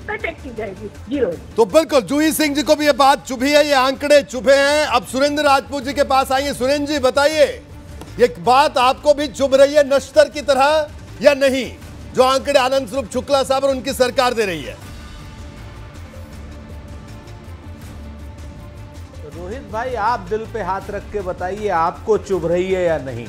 Protect की जाएगी, zero. तो बिल्कुल जूही सिंह जी को भी ये बात चुभी है, ये आंकड़े चुभे हैं। अब सुरेंद्र राजपूत जी के पास आइए। सुरेंद्र जी बताइए, ये बात आपको भी चुभ रही है नश्तर की तरह या नहीं, जो आंकड़े आनंद स्वरूप शुक्ला साहब और उनकी सरकार दे रही है? रोहित भाई, आप दिल पे हाथ रख के बताइए, आपको चुभ रही है या नहीं।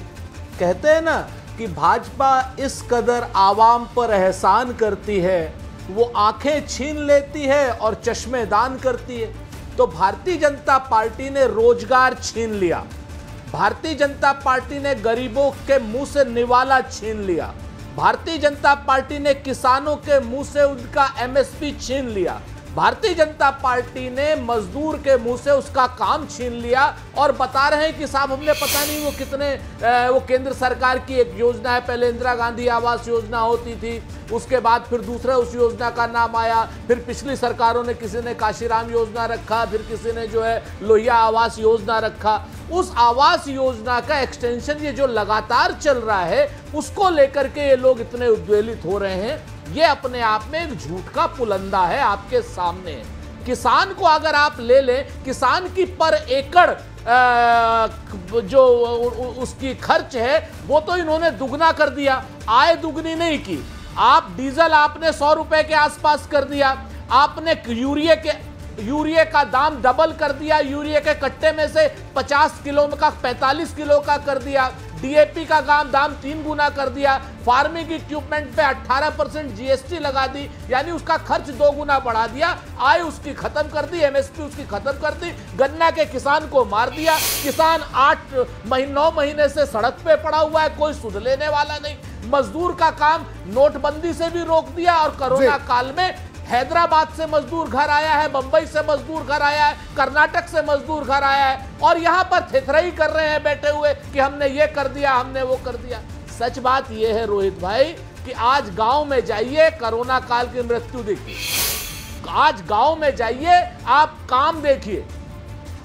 कहते हैं ना कि भाजपा इस कदर आवाम पर एहसान करती है, वो आंखें छीन लेती है और चश्मे दान करती है। तो भारतीय जनता पार्टी ने रोजगार छीन लिया, भारतीय जनता पार्टी ने गरीबों के मुंह से निवाला छीन लिया, भारतीय जनता पार्टी ने किसानों के मुंह से उनका एमएसपी छीन लिया, भारतीय जनता पार्टी ने मजदूर के मुंह से उसका काम छीन लिया और बता रहे हैं कि साहब हमने पता नहीं वो कितने वो केंद्र सरकार की एक योजना है, पहले इंदिरा गांधी आवास योजना होती थी, उसके बाद फिर दूसरा उस योजना का नाम आया, फिर पिछली सरकारों ने किसी ने काशीराम योजना रखा, फिर किसी ने जो है लोहिया आवास योजना रखा। उस आवास योजना का एक्सटेंशन ये जो लगातार चल रहा है, उसको लेकर के ये लोग इतने उद्वेलित हो रहे हैं। ये अपने आप में एक झूठ का पुलंदा है आपके सामने। किसान को अगर आप ले लें, किसान की पर एकड़ जो उसकी खर्च है वो तो इन्होंने दुगना कर दिया, आय दुगनी नहीं की। आप डीजल आपने 100 रुपए के आसपास कर दिया, आपने यूरिया का दाम डबल कर दिया, यूरिया के कट्टे में से 50 किलो का 45 किलो का कर दिया, डीएपी का दाम 3 गुना कर दिया, फार्मिंग इक्विपमेंट पे 18% जीएसटी लगा दी, यानी उसका खर्च 2 गुना बढ़ा दिया, आय उसकी खत्म कर दी, एमएसपी उसकी खत्म कर दी, गन्ना के किसान को मार दिया। किसान 9 महीने से सड़क पे पड़ा हुआ है, कोई सुध लेने वाला नहीं। मजदूर का काम नोटबंदी से भी रोक दिया और कोरोना काल में हैदराबाद से मजदूर घर आया है, मुंबई से मजदूर घर आया है, कर्नाटक से मजदूर घर आया है और यहां पर थेथराई कर रहे हैं बैठे हुए कि हमने ये कर दिया, हमने वो कर दिया। सच बात यह है रोहित भाई कि आज गांव में जाइए, कोरोना काल की मृत्यु देखिए, आज गांव में जाइए, आप काम देखिए,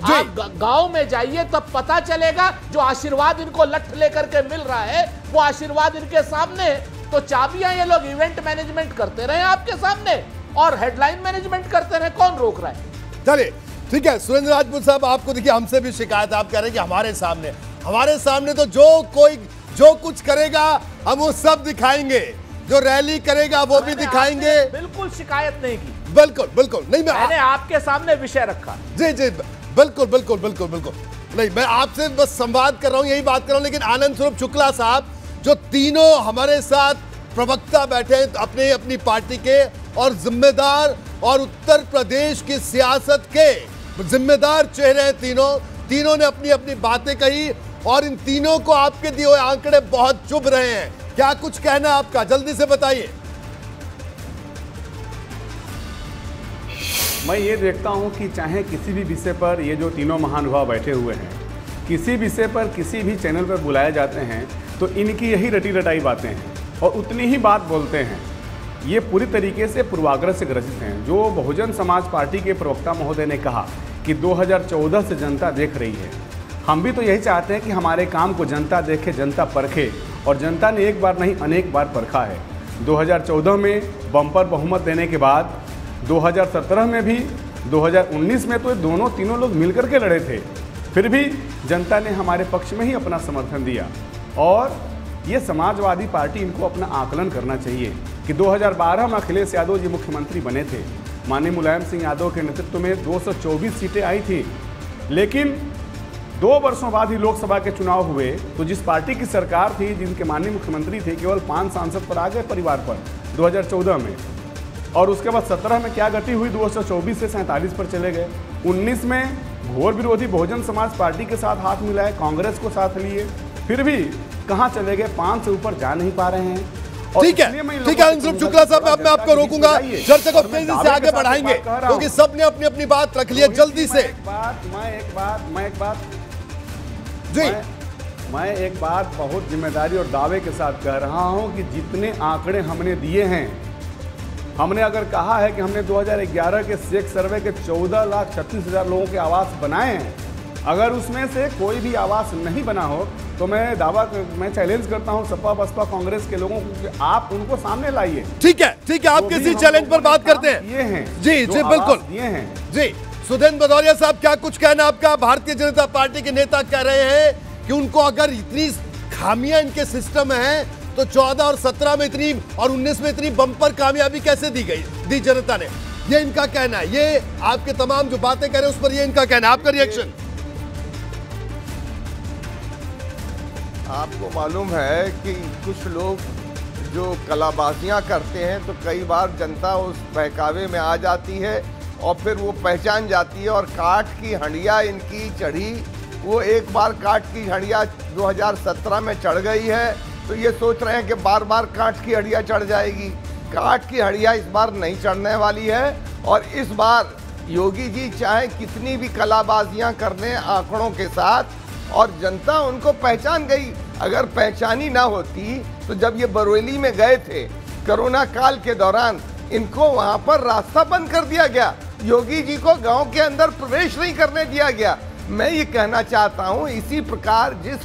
आप गांव में जाइए तब पता चलेगा जो आशीर्वाद इनको लठ लेकर के मिल रहा है वो आशीर्वाद इनके सामने है। तो चाबियां ये लोग इवेंट मैनेजमेंट करते रहे आपके सामने और हेडलाइन मैनेजमेंट करते रहे, कौन रोक रहा है? चलिए ठीक है सुरेंद्र राजपूत साहब, आपको देखिए हमसे भी शिकायत, आप कह रहे हैं कि हमारे सामने तो जो कुछ करेगा हम वो सब दिखाएंगे, जो रैली करेगा वो भी दिखाएंगे। बिल्कुल शिकायत नहीं की, बिल्कुल नहीं, मैंने आपके सामने विषय रखा। जी बिल्कुल नहीं, मैं आपसे बस संवाद कर रहा हूं, यही बात कर रहा हूं। लेकिन आनंद स्वरूप शुक्ला साहब जो तीनों हमारे साथ प्रवक्ता बैठे हैं अपनी पार्टी के और जिम्मेदार और उत्तर प्रदेश की सियासत के जिम्मेदार चेहरे हैं, तीनों ने अपनी बातें कही और इन तीनों को आपके दिए हुए आंकड़े बहुत चुभ रहे हैं। क्या कुछ कहना आपका, जल्दी से बताइए। मैं ये देखता हूं कि चाहे किसी भी विषय पर ये जो तीनों महानुभाव बैठे हुए हैं, किसी विषय पर किसी भी चैनल पर बुलाए जाते हैं तो इनकी यही रटी रटाई बातें हैं और उतनी ही बात बोलते हैं। ये पूरी तरीके से पूर्वाग्रह से ग्रसित हैं। जो बहुजन समाज पार्टी के प्रवक्ता महोदय ने कहा कि 2014 से जनता देख रही है, हम भी तो यही चाहते हैं कि हमारे काम को जनता देखे, जनता परखे, और जनता ने एक बार नहीं अनेक बार परखा है। 2014 में बम्पर बहुमत देने के बाद 2017 में भी, 2019 में तो तीनों लोग मिलकर के लड़े थे, फिर भी जनता ने हमारे पक्ष में ही अपना समर्थन दिया। और ये समाजवादी पार्टी, इनको अपना आकलन करना चाहिए कि 2012 में अखिलेश यादव जी मुख्यमंत्री बने थे, माननीय मुलायम सिंह यादव के नेतृत्व में 224 सीटें आई थी, लेकिन 2 वर्षों बाद ही लोकसभा के चुनाव हुए तो जिस पार्टी की सरकार थी, जिनके माननीय मुख्यमंत्री थे, केवल 5 सांसद पर आ गए परिवार पर 2014 में। और उसके बाद 17 में क्या गति हुई, 224 से 47 पर चले गए। 19 में घोर विरोधी बहुजन समाज पार्टी के साथ हाथ मिलाए, कांग्रेस को साथ लिए, फिर भी कहां चले गए, 5 से ऊपर जा नहीं पा रहे हैं। ठीक है आनंद स्वरूप शुक्ला साहब, अब मैं आपको रोकूंगा, चर्चा को तेजी से आगे बढ़ाएंगे क्योंकि सबने अपनी बात रख लिया। जल्दी से मैं एक बात बहुत जिम्मेदारी और दावे के साथ कह रहा हूं कि जितने आंकड़े हमने दिए हैं, हमने अगर कहा है कि हमने 2011 के सेक सर्वे के 14,36,000 लोगों के आवास बनाए हैं, अगर उसमें से कोई भी आवास नहीं बना हो तो मैं चैलेंज करता हूं सपा बसपा कांग्रेस के लोगों को कि आप उनको सामने लाइए। ठीक है, आप किसी चैलेंज पर बात करते हैं। ये हैं जी बिल्कुल, ये हैं जी। सुधींद्र भदौरिया साहब, क्या कुछ कहना आपका? भारतीय जनता पार्टी के नेता कह रहे हैं कि उनको अगर इतनी खामियां इनके सिस्टम में है तो 14 और 17 में इतनी और 19 में इतनी बम्पर कामयाबी कैसे दी जनता ने? ये इनका कहना है। ये आपके तमाम जो बातें कर रहे हैं उस पर ये इनका कहना है। आपका रिएक्शन? आपको मालूम है कि कुछ लोग जो कलाबाजियां करते हैं तो कई बार जनता उस बहकावे में आ जाती है और फिर वो पहचान जाती है और काठ की हंडिया इनकी चढ़ी। वो एक बार काठ की हंडिया 2017 में चढ़ गई है तो ये सोच रहे हैं कि बार बार काठ की हंडिया चढ़ जाएगी। काठ की हंडिया इस बार नहीं चढ़ने वाली है और इस बार योगी जी चाहे कितनी भी कलाबाजियां कर लें आंकड़ों के साथ और जनता उनको पहचान गई। अगर पहचानी ना होती तो जब ये बरेली में गए थे कोरोना काल के दौरान इनको वहां पर रास्ता बंद कर दिया गया, योगी जी को गांव के अंदर प्रवेश नहीं करने दिया गया। मैं ये कहना चाहता हूं इसी प्रकार जिस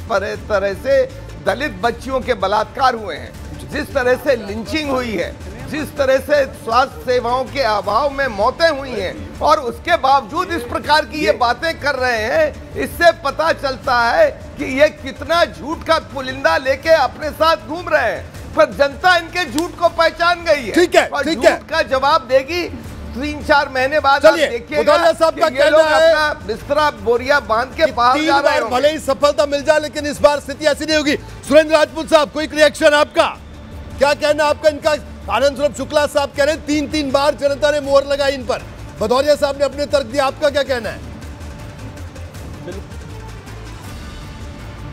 तरह से दलित बच्चियों के बलात्कार हुए हैं, जिस तरह से लिंचिंग हुई है, जिस तरह से स्वास्थ्य सेवाओं के अभाव में मौतें हुई हैं और उसके बावजूद इस प्रकार की ये बातें कर रहे हैं, इससे पता चलता है कि ये कितना झूठ का पुलिंदा लेके अपने साथ घूम रहे हैं। पर जनता इनके झूठ को पहचान गई है। ठीक है, और ठीक है। झूठ का जवाब देगी 3-4 महीने बाद। आप देखिएगा भदौरिया साहब का कहना है अपना बिस्तरा बोरिया बांध के बाहर जा रहे हैं। भले ही सफलता मिल जाए लेकिन इस बार स्थिति ऐसी नहीं होगी। सुरेंद्र राजपूत साहब, कोई रिएक्शन आपका? क्या कहना आपका? इनका आनंद स्वरूप शुक्ला साहब कह रहे हैं 3-3 बार जनता ने मोहर लगाई इन पर। भदौरिया साहब ने अपने तर्क दिया, आपका क्या कहना है?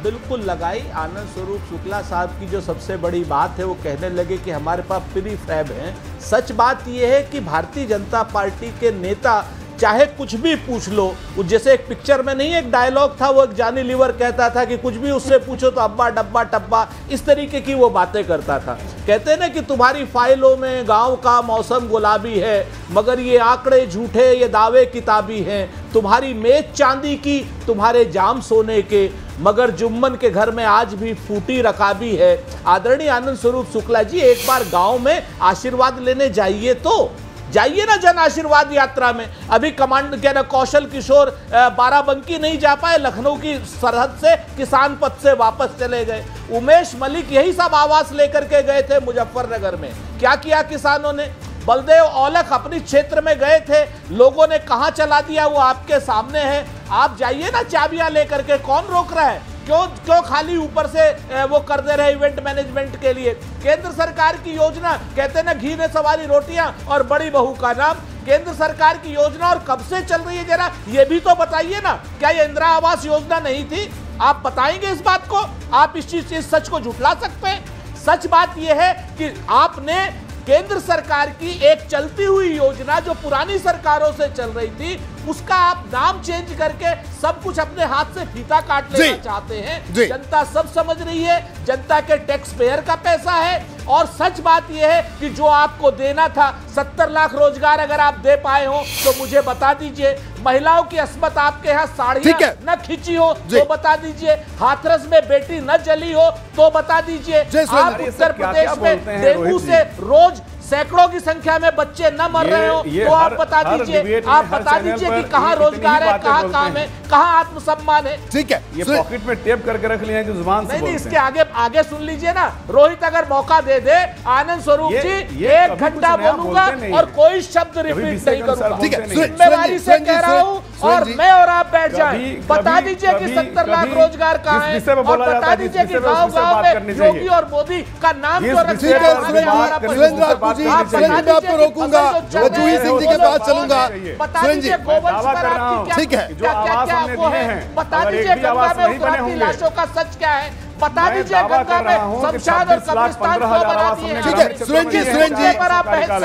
बिल्कुल लगाई। आनंद स्वरूप शुक्ला साहब की जो सबसे बड़ी बात है वो कहने लगे कि हमारे पास प्री फैब हैं। सच बात यह है कि भारतीय जनता पार्टी के नेता चाहे कुछ भी पूछ लो, जैसे एक पिक्चर में नहीं एक डायलॉग था, वो एक जॉनी लीवर कहता था कि कुछ भी उससे पूछो तो अब्बा डब्बा टब्बा, इस तरीके की वो बातें करता था। कहते ना कि तुम्हारी फाइलों में गांव का मौसम गुलाबी है मगर ये आंकड़े झूठे, ये दावे किताबी हैं। तुम्हारी मेज चांदी की, तुम्हारे जाम सोने के, मगर जुम्मन के घर में आज भी फूटी रकाबी है। आदरणीय आनंद स्वरूप शुक्ला जी, एक बार गांव में आशीर्वाद लेने जाइए तो जाइए ना जन आशीर्वाद यात्रा में। अभी कमांड क्या ना कौशल किशोर बाराबंकी नहीं जा पाए, लखनऊ की सरहद से किसान पथ से वापस चले गए। उमेश मलिक यही सब आवास लेकर के गए थे मुजफ्फरनगर में। क्या किया किसानों ने? बलदेव औलख अपनी क्षेत्र में गए थे, लोगों ने कहां चला दिया वो आपके सामने है। आप जाइए ना चाबियां लेकर के, कौन रोक रहा है? क्यों खाली ऊपर से वो कर दे रहे इवेंट मैनेजमेंट के लिए? केंद्र सरकार की योजना, कहते हैं ना घी ने सवारी रोटियां और बड़ी बहू का नाम। केंद्र सरकार की योजना और कब से चल रही है जरा ये भी तो बताइए ना। क्या ये इंदिरा आवास योजना नहीं थी? आप बताएंगे इस बात को? आप इस सच को झुठला सकते हैं? सच बात यह है कि आपने केंद्र सरकार की एक चलती हुई योजना जो पुरानी सरकारों से चल रही थी उसका आप नाम चेंज करके सब कुछ अपने हाथ से फीता काट लेना चाहते हैं। जनता सब समझ रही है, जनता के टैक्स पेयर का पैसा है। और सच बात यह है कि जो आपको देना था 70 लाख रोजगार अगर आप दे पाए हो तो मुझे बता दीजिए। महिलाओं की अस्मत आपके यहाँ साड़ियां न खींची हो तो बता दीजिए। हाथरस में बेटी न जली हो तो बता दीजिए। आप उत्तर प्रदेश में डेंगू से रोज सैकड़ों की संख्या में बच्चे न मर रहे हो तो आप बता दीजिए। आप बता दीजिए कि कहाँ रोजगार है, कहाँ काम है, कहाँ आत्मसम्मान है। ठीक है, ये पॉकेट में टेप करके रख लिया है कि जुबान से नहीं, इसके आगे सुन लीजिए ना। रोहित अगर मौका दे दे, आनंद स्वरूप जी 1 घंटा बोलूंगा और कोई शब्द रिपीट नहीं करूंगा। जिम्मेवारी से कह रहा हूँ और मैं और आप बैठ जाए। बता दीजिए कि 70 लाख रोजगार कहाँ है और बता दीजिए कि गाँव-गाँव में योगी और मोदी का नाम क्यों रखा है। मैं आपको रोकूंगा, जूही सिंह जी के पास चलूंगा। बता दीजिए गोवंश पर आपकी क्या वो है? बता दीजिए गंगा में उतरती लाशों का सच क्या है? बता दीजिए गंगा में शमशान और कब्रिस्तान क्यों बना दिए हैं? ठीक है,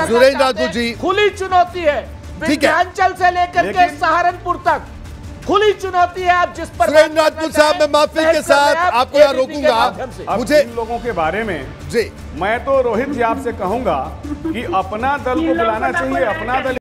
सुरेंद्र राजपूत जी, खुली चुनौती है विंध्याचल से लेकर के सहारनपुर तक, खुली चुनौती है। आप जिस पर सुरेंद्र राजपूत साहब, मैं माफी के साथ आपको यहाँ रोकूंगा। मुझे इन लोगों के बारे में जी मैं तो रोहित जी आपसे कहूंगा कि अपना दल को बुलाना चाहिए। अपना दल